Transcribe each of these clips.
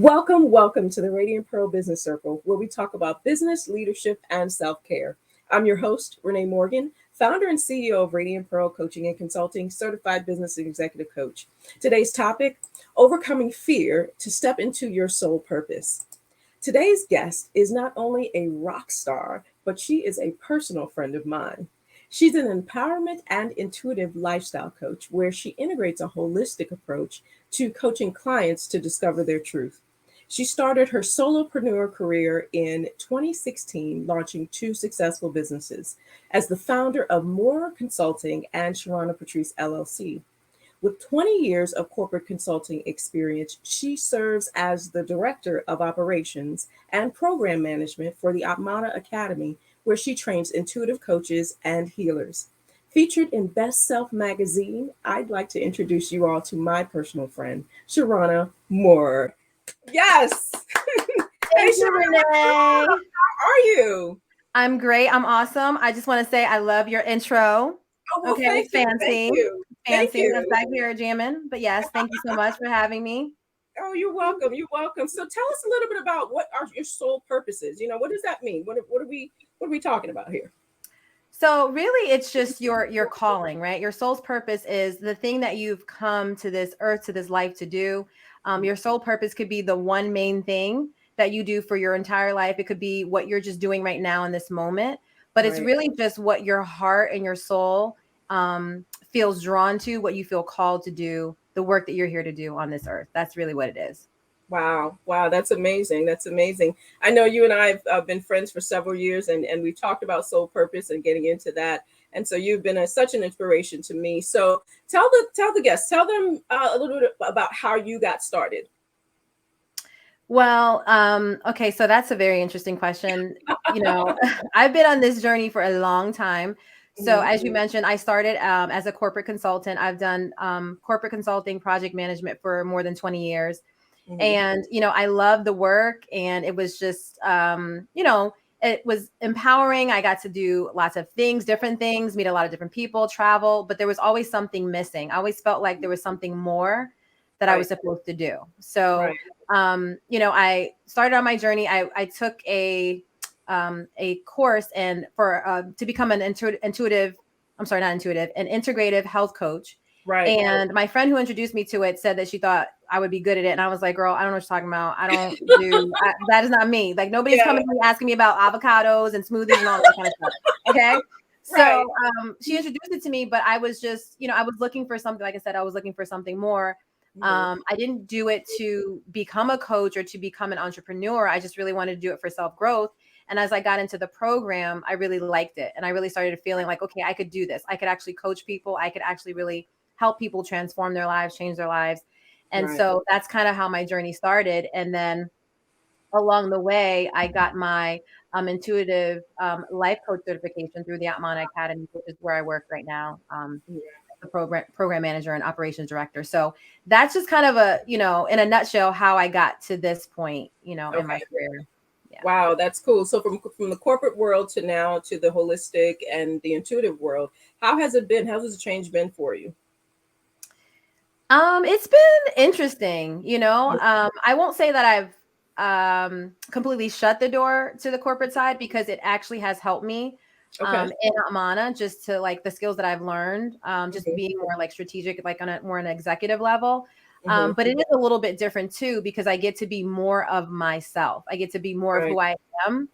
Welcome to the Radiant Pearl Business Circle, where we talk about business, leadership, and self-care. I'm your host, Renée Morgan, founder and CEO of Radiant Pearl Coaching and Consulting, certified business and executive coach. Today's topic, overcoming fear to step into your soul purpose. Today's guest is not only a rock star, but she is a personal friend of mine. She's an empowerment and intuitive lifestyle coach where she integrates a holistic approach to coaching clients to discover their truth. She started her solopreneur career in 2016, launching two successful businesses as the founder of More Consulting and Sharona Patrice LLC. With 20 years of corporate consulting experience, she serves as the Director of Operations and Program Management for the Atmana Academy, where she trains intuitive coaches and healers. Featured in Best Self magazine, I'd like to introduce you all to my personal friend, Sharona Moore. Yes! Hey, Thank you, Sharona, Renee. how are you? I'm great. I'm awesome. I just want to say I love your intro. Oh, well, Okay, thank it's you, thank fancy. you, thank Fancy. That's you. back here jamming. But yes, thank you so much for having me. Oh, you're welcome. You're welcome. So tell us a little bit about what are your soul purposes. What does that mean? What are we talking about here? So really it's just your calling, right? Your soul's purpose is the thing that you've come to this earth, to this life to do. Your soul purpose could be the one main thing that you do for your entire life. It could be what you're just doing right now in this moment, but it's Right. really just what your heart and your soul feels drawn to, what you feel called to do, the work that you're here to do on this earth. That's really what it is. Wow. Wow. That's amazing. That's amazing. I know you and I have been friends for several years, and we've talked about soul purpose and getting into that. And so you've been such an inspiration to me. So tell the guests, tell them a little bit about how you got started. Well, okay, so that's a very interesting question. I've been on this journey for a long time. So, Mhm. as you mentioned, I started as a corporate consultant. I've done corporate consulting, project management for more than 20 years. Mhm. And, I love the work. And it was just, it was empowering. I got to do lots of things, different things, meet a lot of different people, travel, but there was always something missing. I always felt like there was something more that I was Right. supposed to do. So, Right. I started on my journey. I took a course and for to become an intuitive, I'm sorry, not intuitive, an integrative health coach. Right. And my friend who introduced me to it said that she thought I would be good at it. And I was like, girl, I don't know what you're talking about. That is not me. Like nobody's Yeah. coming to me asking me about avocados and smoothies and all that kind of stuff. Okay. Right. So she introduced it to me, but I was just, I was looking for something. Like I said, I was looking for something more. Mhm. I didn't do it to become a coach or to become an entrepreneur. I just really wanted to do it for self growth. And as I got into the program, I really liked it. And I really started feeling like, okay, I could do this. I could actually coach people. I could actually really help people transform their lives, change their lives. And Right. so that's kind of how my journey started. And then along the way, I got my intuitive life coach certification through the Atmana Academy, which is where I work right now. The program manager and operations director. So that's just kind of in a nutshell, how I got to this point, in my Okay. career. Yeah. Wow, that's cool. So from the corporate world to now to the holistic and the intuitive world, how has it been? How has the change been for you? It's been interesting, I won't say that I've completely shut the door to the corporate side because it actually has helped me Okay. in Amana, just to like the skills that I've learned, just Hmm. being more like strategic, like on a more an executive level. Hmm. But it is a little bit different too because I get to be more of myself. I get to be more of Right. who I am.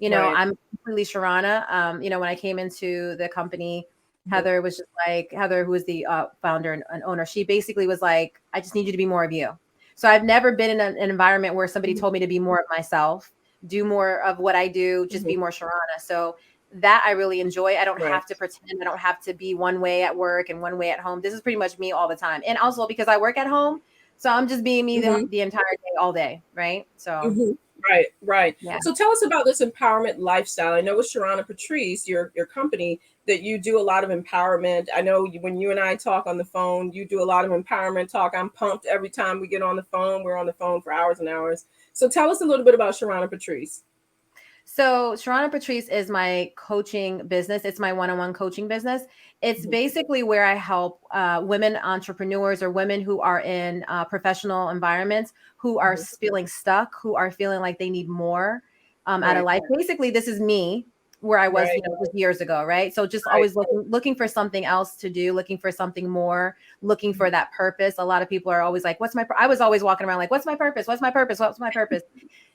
Right. I'm completely Sharona. When I came into the company, Hmm. Heather was just like, Heather, who is the founder and owner, she basically was like, I just need you to be more of you. So I've never been in an environment where somebody told me to be more of myself, do more of what I do, just Hmm. be more Sharona. So that I really enjoy. I don't Right. have to pretend. I don't have to be one way at work and one way at home. This is pretty much me all the time. And also because I work at home, so I'm just being me Hmm. the entire day, all day. Right. So Hmm. Right. Right. yeah. So tell us about this empowerment lifestyle. I know with Sharona Patrice, your company, that you do a lot of empowerment. I know when you and I talk on the phone, you do a lot of empowerment talk. I'm pumped every time we get on the phone. We're on the phone for hours and hours. So tell us a little bit about Sharona Patrice. So Sharona Patrice is my coaching business. It's my one-on-one coaching business. It's basically where I help women entrepreneurs or women who are in professional environments who are Mhm. feeling stuck, who are feeling like they need more out of Right, life. Basically, this is me where I was, right, just years ago, right? So just right. always looking for something else to do, looking for something more, looking for that purpose. A lot of people are always like, I was always walking around like, what's my purpose? What's my purpose? What's my purpose?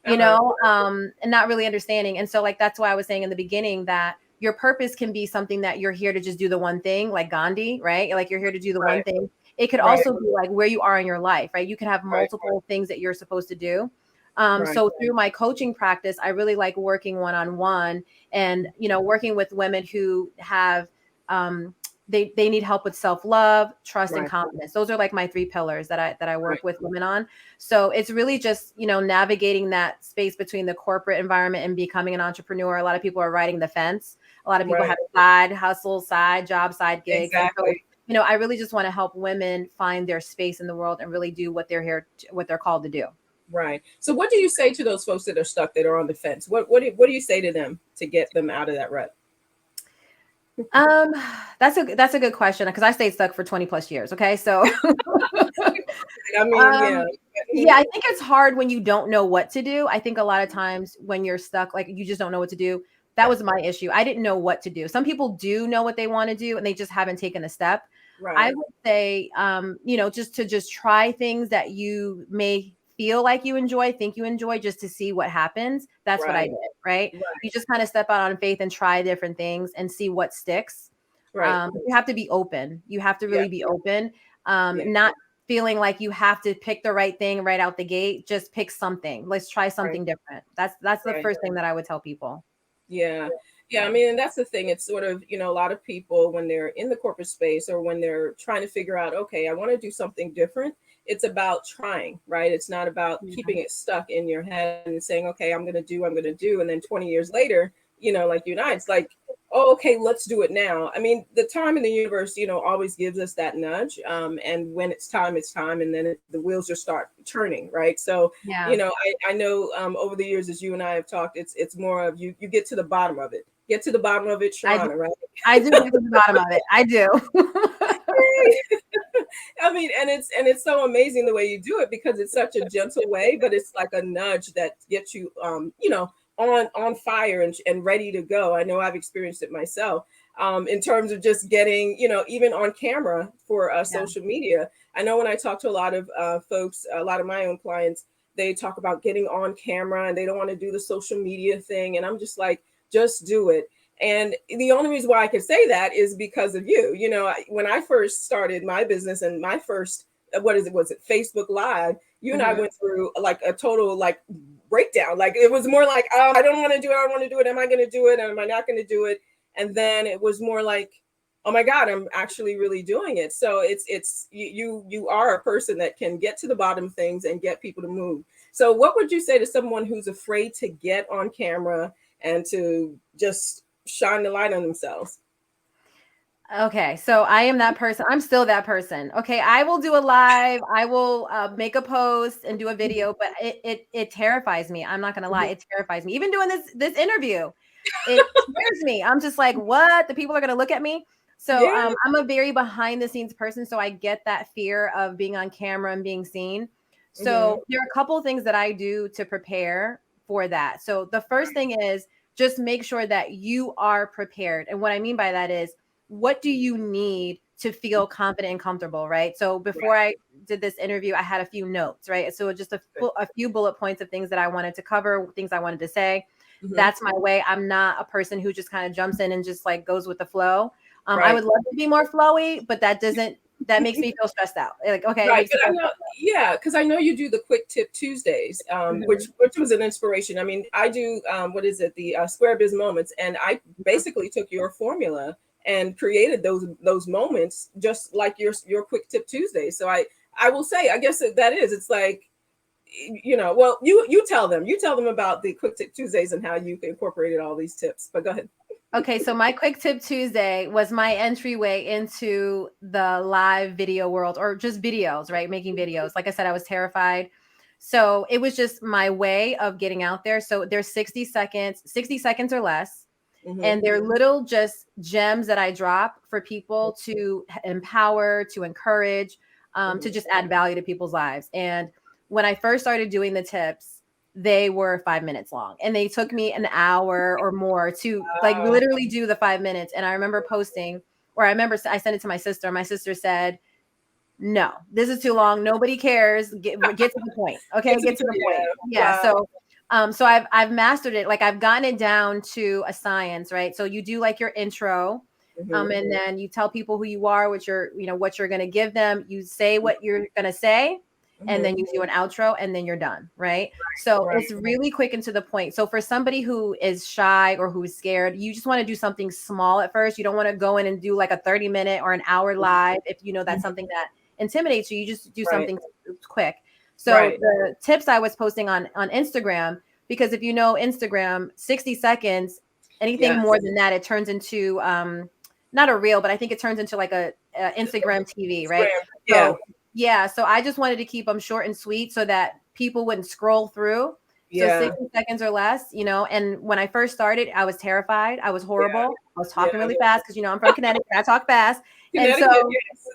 Uh-huh. And not really understanding. And so like that's why I was saying in the beginning that your purpose can be something that you're here to just do the one thing, like Gandhi, right? Like you're here to do the one Right, thing. It could right, also be like where you are in your life, right? You can have right, multiple things that you're supposed to do. right, So through my coaching practice, I really like working one-on-one and, working with women who have, um, they need help with self-love, trust, and right, confidence. Those are like my three pillars that I right. work with women on. So it's really just, navigating that space between the corporate environment and becoming an entrepreneur. A lot of people are riding the fence. A lot of people Right. have side hustles, side jobs, side gigs. And so, Exactly. I really just want to help women find their space in the world and really do what they're what they're called to do. Right. So what do you say to those folks that are stuck, that are on the fence? What do you say to them to get them out of that rut? Um, that's a good question because I stayed stuck for 20 plus years. Okay. So I mean, yeah. Um, Mhm. yeah, I think it's hard when you don't know what to do. I think a lot of times when you're stuck, like you just don't know what to do. That was my issue. I didn't know what to do. Some people do know what they want to do and they just haven't taken a step. I Right. would say, just try things that you may feel like you enjoy, think you enjoy, just to see what happens. That's what I Right. did, right? Right. You just kind of step out on faith and try different things and see what sticks. Right. You have to be open. You have to Yeah. really be open. Yeah. Not feeling like you have to pick the right thing right out the gate. Just pick something. Let's try Right. something different. That's the Right. first thing that I would tell people. Yeah. Yeah. I Yeah. mean, and that's the thing. It's sort of, a lot of people when they're in the corporate space or when they're trying to figure out, okay, I want to do something different. It's about trying, right? It's not about Yeah. keeping it stuck in your head and saying, okay, I'm going to do. And then 20 years later, like you and I, it's like, oh, okay, let's do it now. I mean, the time in the universe, always gives us that nudge. And when it's time, it's time. And then the wheels just start turning, right? So, Yeah. I know over the years, as you and I have talked, it's more of you get to the bottom of it. Get to the bottom of it, I do. Sharona, right? I do get to the bottom of it. I do. I mean, and it's so amazing the way you do it because it's such a gentle way, but it's like a nudge that gets you on fire and ready to go. I know I've experienced it myself. In terms of just getting, even on camera for Yeah. social media. I know when I talk to a lot of folks, a lot of my own clients, they talk about getting on camera and they don't want to do the social media thing. And I'm just like, just do it. And the only reason why I can say that is because of you. When I first started my business and my first, what is it? Was it Facebook Live? You and I Mhm. went through like a total like breakdown. Like it was more like, oh, I don't want to do it. I don't want to do it. Am I going to do it? Am I not going to do it? And then it was more like, oh my God, I'm actually really doing it. So it's you are a person that can get to the bottom of things and get people to move. So what would you say to someone who's afraid to get on camera and to just shine the light on themselves? Okay, so I am that person. I'm still that person. Okay, I will do a live. I will make a post and do a Mhm, video, but it terrifies me. I'm not gonna lie, mhm. it terrifies me. Even doing this interview, it scares me. I'm just like, what? The people are gonna look at me. So Yeah. I'm a very behind the scenes person, so I get that fear of being on camera and being seen. Hmm. So there are a couple things that I do to prepare for that. So the first Right. thing is just make sure that you are prepared, and what I mean by that is what do you need to feel confident and comfortable, right? So before Right. I did this interview, I had a few notes, right? So just a few bullet points of things that I wanted to cover, things I wanted to say. Hmm. That's my way. I'm not a person who just kind of jumps in and just like goes with the flow. I Right. would love to be more flowy, but that makes me feel stressed out. Like, okay, it Right, makes but me I feel know, stressed yeah, because I know you do the Quick Tip Tuesdays, out. which was an inspiration. I mean, I do what is it, the Square Biz Moments, and I Mhm. basically took your formula and created those moments just like your Quick Tip Tuesdays. So I will say, I guess that is. It's like, well, you tell them about the Quick Tip Tuesdays and how you incorporated all these tips. But go ahead. Okay, so my quick tip Tuesday was my entryway into the live video world or just videos, right? Making videos. Like I said, I was terrified. So it was just my way of getting out there. So there's 60 seconds or less. And they're little just gems that I drop for people to empower, to encourage, to just add value to people's lives. And when I first started doing the tips, they were 5 minutes long, and they took me an hour or more to like Wow. literally do the 5 minutes. And I remember posting, or I remember I sent it to my sister. My sister said, no, this is too long. Nobody cares. Get to the point. Okay. Get to the point. Yeah. Wow. So I've mastered it. Like I've gotten it down to a science, right? So you do like your intro, and then you tell people who you are, what you're going to give them. You say what you're going to say, and then you do an outro, and then you're done. Right. So Right. it's really quick and to the point. So for somebody who is shy or who's scared, you just want to do something small at first. You don't want to go in and do like a 30-minute or an hour live. If you know that's something that intimidates you, you just do something quick. So the tips I was posting on Instagram, because if you know Instagram, 60 seconds, anything more than that, it turns into not a reel, but I think it turns into like a Instagram TV, right? Yeah. So yeah, so I just wanted to keep them short and sweet so that people wouldn't scroll through. So 60 seconds or less, and when I first started, I was terrified. I was horrible. I was talking really fast because, I'm from Connecticut. I talk fast. And so,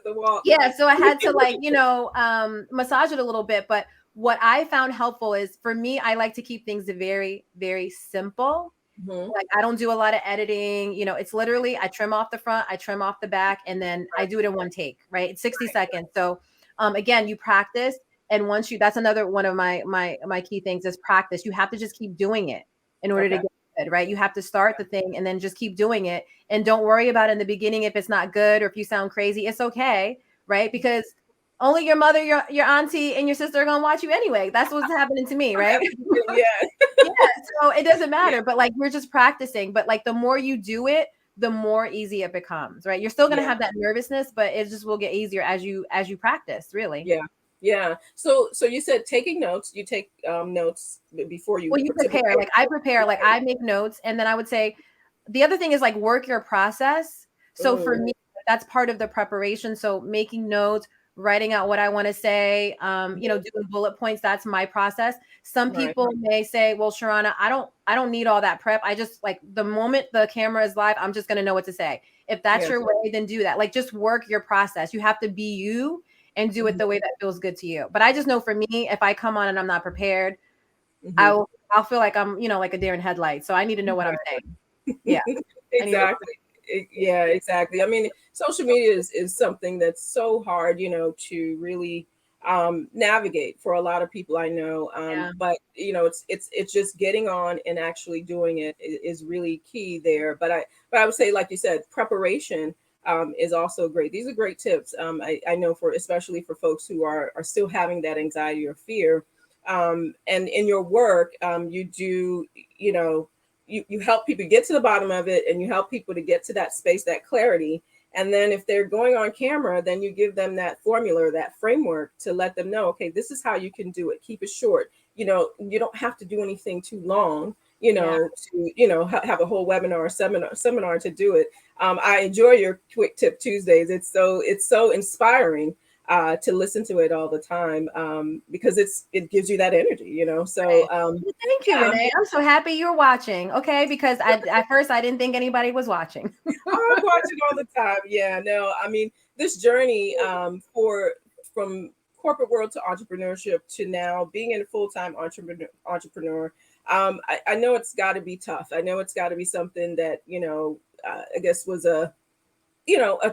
the wall. yeah, so I had to massage it a little bit. But what I found helpful is, for me, I like to keep things very, very simple. Like I don't do a lot of editing. It's literally I trim off the front, I trim off the back, and then I do it in one take, right? It's 60 seconds. So again, you practice. And once that's another one of my key things is practice. You have to just keep doing it in order to get good, right? You have to start the thing and then just keep doing it. And don't worry about it in the beginning if it's not good or if you sound crazy. It's okay, right? Because only your mother, your auntie, and your sister are gonna watch you anyway. That's what's happening to me, right? Yeah. So it doesn't matter. But like we're just practicing. But like the more you do it, the more easy it becomes, right? You're still gonna have that nervousness, but it just will get easier as you practice, really. Yeah. So you said taking notes. You take notes before you. Well, you prepare. Like I prepare. Like I make notes, and then I would say the other thing is like work your process. So for me, that's part of the preparation. So making notes, writing out what I want to say, doing bullet points. That's my process. Some people may say, "Well, Sharona, I don't need all that prep. I just like the moment the camera is live, I'm just gonna know what to say." If that's your way, then do that. Like just work your process. You have to be you and do it the way that feels good to you. But I just know for me, if I come on and I'm not prepared, I'll feel like I'm, like a deer in headlights. So I need to know what I'm saying. Yeah. Exactly. Yeah, exactly. I mean, social media is something that's so hard, to really navigate for a lot of people I know. But it's just getting on and actually doing it is really key there. But I would say, like you said, preparation is also great. These are great tips. I know especially for folks who are still having that anxiety or fear. And in your work, you do, you help people get to the bottom of it, and you help people to get to that space, that clarity. And then if they're going on camera, then you give them that formula, that framework to let them know, okay, this is how you can do it. Keep it short. You don't have to do anything too long, to have a whole webinar or seminar to do it. I enjoy your Quick Tip Tuesdays. It's so inspiring to listen to it all the time, because it gives you that energy, So thank you, Renee. I'm so happy you're watching. Okay, because at first I didn't think anybody was watching. I'm watching all the time. Yeah, no, I mean this journey from corporate world to entrepreneurship to now being a full-time entrepreneur. I know it's got to be tough. I know it's got to be something that I guess was a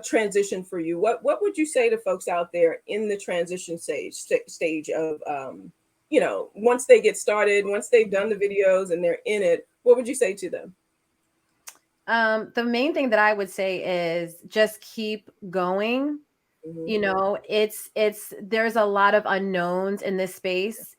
transition for you. What would you say to folks out there in the transition stage of once they get started, once they've done the videos and they're in it, what would you say to them? The main thing that I would say is just keep going. There's a lot of unknowns in this space,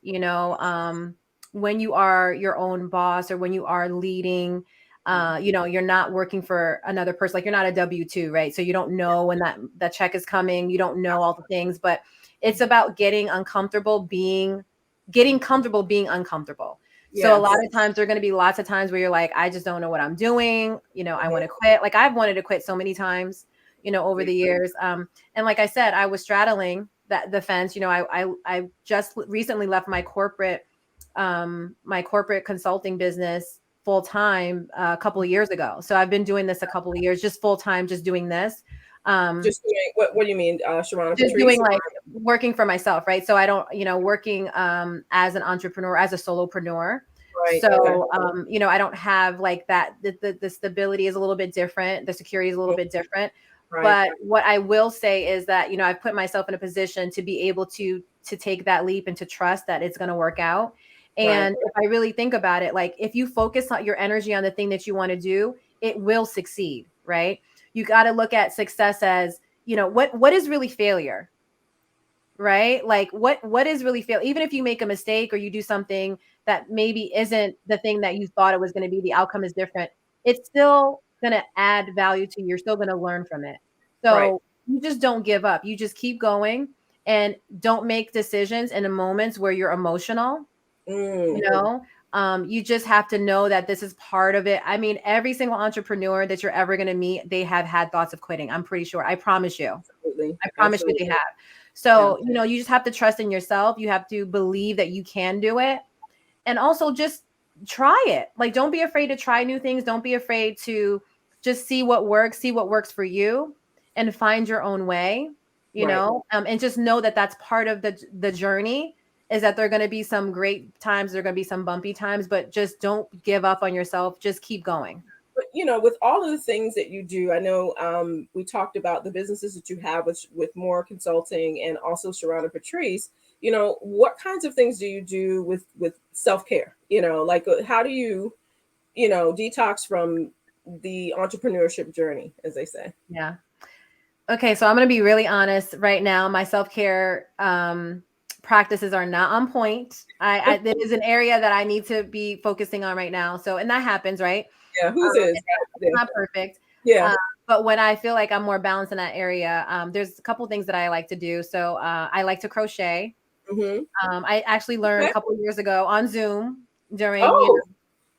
when you are your own boss or when you are leading, you're not working for another person. Like you're not a W-2, right? So you don't know when that check is coming. You don't know all the things, but it's about getting comfortable being uncomfortable. So a lot of times there are going to be lots of times where you're like, I just don't know what I'm doing. I want to quit. Like I've wanted to quit so many times, over the years. And like I said, I was straddling the fence. I just recently left my corporate consulting business full time a couple of years ago. So I've been doing this a couple of years, just full time, just doing this. Just doing, what do you mean, Sharona, Just Patrice? doing like working for myself, right? So I don't, working as an entrepreneur, as a solopreneur. Right. Okay. So I don't have like that. The stability is a little bit different. The security is a little bit different. Right. But what I will say is that, I've put myself in a position to be able to take that leap and to trust that it's going to work out. Right. And if I really think about it, like if you focus on your energy on the thing that you want to do, it will succeed, right? You got to look at success as, what is really failure, right? Like what is really fail? Even if you make a mistake or you do something that maybe isn't the thing that you thought it was going to be, the outcome is different. It's still going to add value to you. You're still going to learn from it. Right. So you just don't give up. You just keep going and don't make decisions in the moments where you're emotional. Mm. You just have to know that this is part of it. I mean, every single entrepreneur that you're ever going to meet, they have had thoughts of quitting. I'm pretty sure. I promise you. Absolutely. I promise you Absolutely. they have. So, Yeah. you just have to trust in yourself. You have to believe that you can do it. And also just try it. Like, don't be afraid to try new things. Don't be afraid to just see what works for you and find your own way, Right. and just know that that's part of the journey, is that there are going to be some great times. There are going to be some bumpy times, but just don't give up on yourself. Just keep going. But with all of the things that you do, I know we talked about the businesses that you have with more consulting and also Sharona, Patrice. What kinds of things do you do with self-care? Like how do you detox from the entrepreneurship journey, as they say? Yeah. Okay, so I'm going to be really honest right now. My self-care practices are not on point. This is an area that I need to be focusing on right now. So, and that happens, right? Yeah, whose is? It's not perfect. Yeah. But when I feel like I'm more balanced in that area, there's a couple things that I like to do. So I like to crochet. Mm-hmm. I actually learned a Okay. couple of years ago on Zoom during, Oh,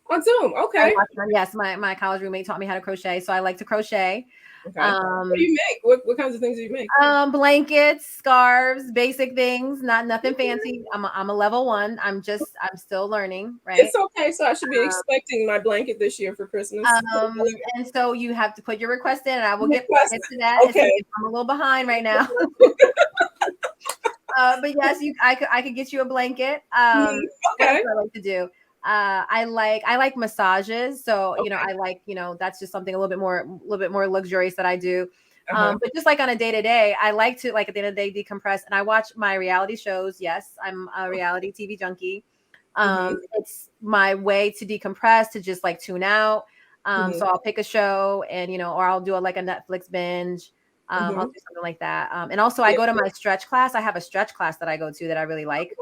on Zoom. Okay. yes, my college roommate taught me how to crochet. So I like to crochet. Okay. What do you make? What kinds of things do you make? Blankets, scarves, basic things, nothing fancy. I'm a level 1. I'm still learning, right? It's okay. So I should be expecting my blanket this year for Christmas. And so you have to put your request in, and I will get Request. to that. Okay. I'm a little behind right now. But yes, I could get you a blanket. What else Okay. do I like to do? I like massages. So, Okay. I like, that's just something a little bit more luxurious that I do. Uh-huh. But just like on a day to day, I like to, like, at the end of the day, decompress, and I watch my reality shows. Yes, I'm a reality TV junkie. Mm-hmm. It's my way to decompress, to just like tune out. Mm-hmm. So I'll pick a show and, or I'll do like a Netflix binge. I'll Mm-hmm. do something like that. And also I Yeah. go to my stretch class. I have a stretch class that I go to that I really like.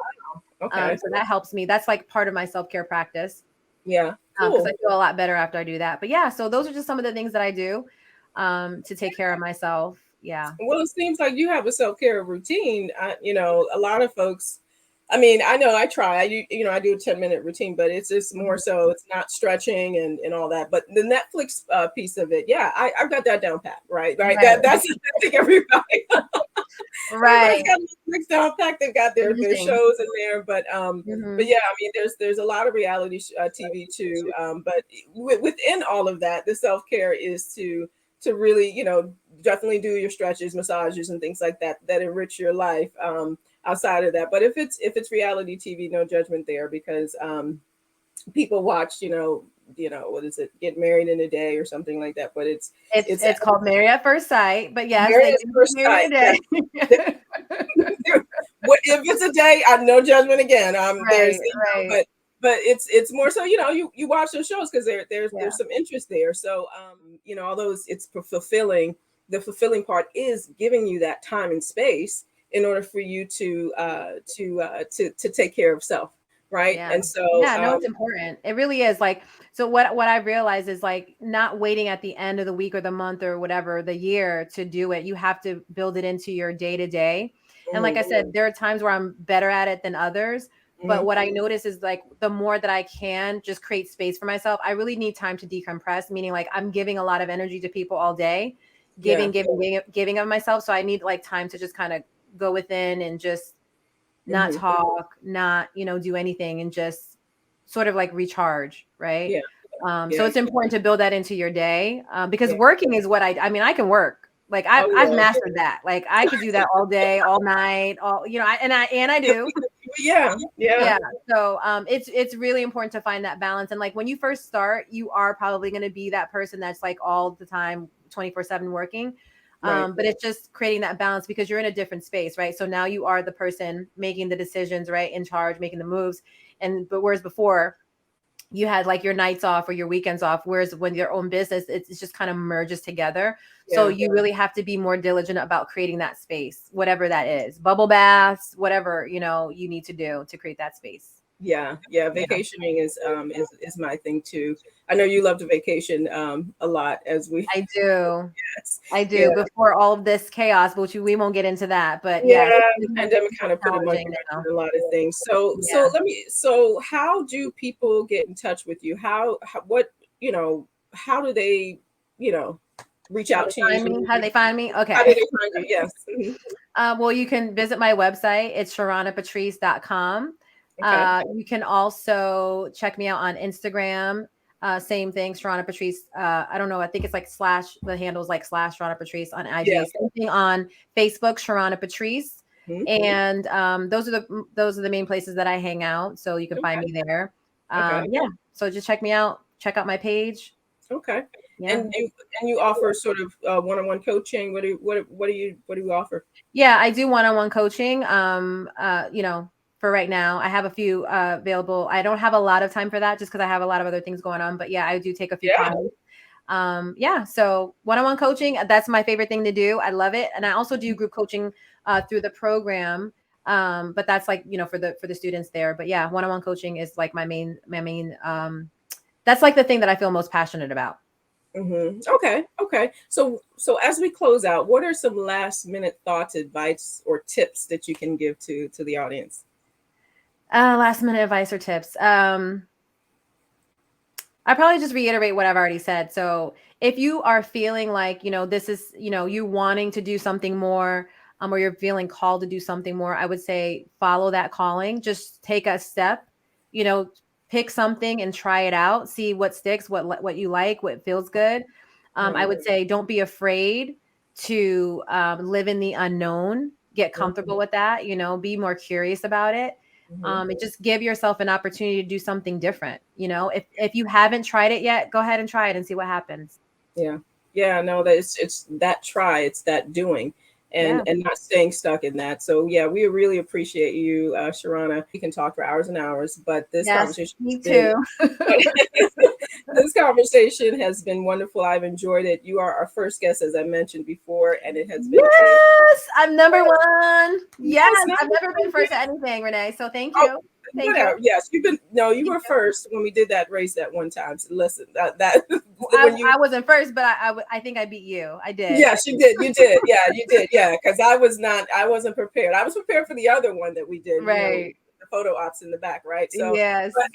Okay. So that helps me. That's like part of my self-care practice. Yeah. Because Cool. I feel a lot better after I do that. But yeah, so those are just some of the things that I do to take care of myself. Yeah. Well, it seems like you have a self-care routine. A lot of folks, I mean, I know I try. I do a 10-minute routine, but it's just more so it's not stretching and all that. But the Netflix piece of it, yeah, I've got that down pat, right? Right. Right. That's I think everybody Right. everybody's got Netflix down pat. They've got their Everything. shows in there, but Mhm. yeah, I mean, there's a lot of reality TV too. But within all of that, the self-care is to really, definitely do your stretches, massages, and things like that that enrich your life. Outside of that, but if it's reality TV, no judgment there, because people watch, what is it, Get Married in a Day or something like that. But it's It's called Married at First Sight. But yes, Married they at do First get married Sight. in a Yes. day. If it's a day, no judgment again. There's, Right, right. but it's more so, you watch those shows because there's Yeah. some interest there. So although it's fulfilling, the fulfilling part is giving you that time and space in order for you to take care of self, right? Yeah. And so Yeah, no, it's important. It really is. Like, so what I realized is, like, not waiting at the end of the week or the month or whatever, the year, to do it. You have to build it into your day to day. And like I mhm, said, there are times where I'm better at it than others. But mhm, what I notice is, like, the more that I can just create space for myself, I really need time to decompress, meaning like I'm giving a lot of energy to people all day, yeah, giving of myself. So I need like time to just kind of go within and just not mhm, talk, not, do anything, and just sort of like recharge, right? yeah, So Yeah. it's important to build that into your day, because Yeah. working is what I mean, I can work. Like Oh I've yeah. mastered that. Like I could do that all day, all night, all, and I do. Yeah. Yeah. Yeah. So it's really important to find that balance. And like when you first start, you are probably going to be that person that's like all the time 24/7 working. Right. But it's just creating that balance because you're in a different space, right? So now you are the person making the decisions, right? In charge, making the moves. But whereas before you had like your nights off or your weekends off, whereas when your own business, it's just kind of merges together. So Yeah. you really have to be more diligent about creating that space, whatever that is, bubble baths, whatever, you need to do to create that space. Yeah, yeah. Yeah, Vacationing is my thing too. I know you love to vacation a lot as we. I do. Yes. I Yeah. do, before all of this chaos, which we won't get into that, but Yeah, yes, the it's pandemic kind of put a monkey challenging wrench now. in a lot of things. So Yeah. so how do people get in touch with you? What, how do they, you know, reach How out they to you? find me? How do they find me? How do Okay. they find you? Yes. Mhm. Well, you can visit my website. It's sharonapatrice.com. Okay. You can also check me out on Instagram. Same thing, Sharona Patrice. I don't know. I think it's like slash, the handle's like slash Sharona Patrice on Yeah. IG. Same thing on Facebook, Sharona Patrice. Mhm. And those are the main places that I hang out. So you can find Okay. me there. Okay. Yeah. So just check me out. Check out my page. Okay. Yeah. And you offer sort of one-on-one coaching. What do you offer? Yeah, I do one-on-one coaching. For right now, I have a few available. I don't have a lot of time for that just because I have a lot of other things going on. But yeah, I do take a few Yeah. clients. Yeah, so one-on-one coaching, that's my favorite thing to do. I love it, and I also do group coaching through the program. But that's like for the students there. But yeah, one-on-one coaching is like my main. That's like the thing that I feel most passionate about. Okay. Okay. So as we close out, what are some last minute thoughts, advice, or tips that you can give to the audience? Last minute advice or tips. I probably just reiterate what I've already said. So if you are feeling like, this is, you wanting to do something more, or you're feeling called to do something more, I would say follow that calling. Just take a step, you know, pick something and try it out, see what sticks, what you like, what feels good. I Right. would say don't be afraid to live in the unknown, get Mhm. comfortable with that, be more curious about it, Mhm. and just give yourself an opportunity to do something different. If you haven't tried it yet, go ahead and try it and see what happens. Yeah. Yeah, no, that it's that try, it's that doing, and Yeah. not staying stuck in that. So yeah, we really appreciate you, Sharona. We can talk for hours and hours, but this Yes, conversation has me been too. this conversation has been wonderful. I've enjoyed it. You are our first guest, as I mentioned before, and it has been a Yes, I'm number one. Yes, yes, not I've never been first at anything, Renee. So thank oh, you. Thank you. whatever. Yes, you've been. No, you Thank were you. first when we did that race that one time. So listen, that I, when you. I wasn't first, but I think I beat you. I did. Yes, you did. You did. Yeah, you did. Yeah, because I was not. I wasn't prepared. I was prepared for the other one that we did. Right. The photo ops in the back, right? So, Yes. but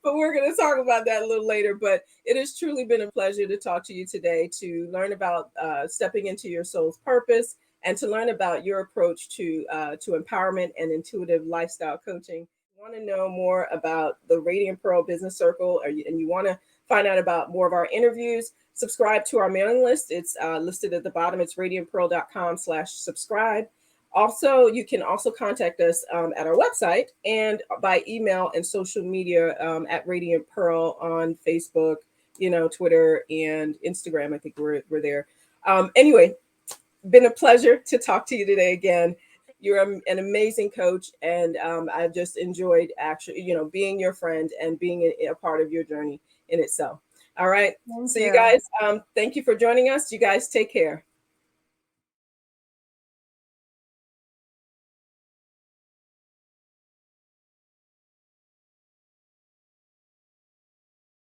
but we're going to talk about that a little later. But it has truly been a pleasure to talk to you today, to learn about stepping into your soul's purpose, and to learn about your approach to empowerment and intuitive lifestyle coaching. If you want to know more about the Radiant Pearl Business Circle, and you want to find out about more of our interviews, subscribe to our mailing list. It's listed at the bottom. It's radiantpearl.com/subscribe. Also, you can also contact us at our website and by email and social media at Radiant Pearl on Facebook, Twitter and Instagram. I think we're there. Anyway, been a pleasure to talk to you today again. You're an amazing coach, and I've just enjoyed actually, being your friend and being a part of your journey in itself. All right. Thank So, you you. guys, thank you for joining us. You guys take care.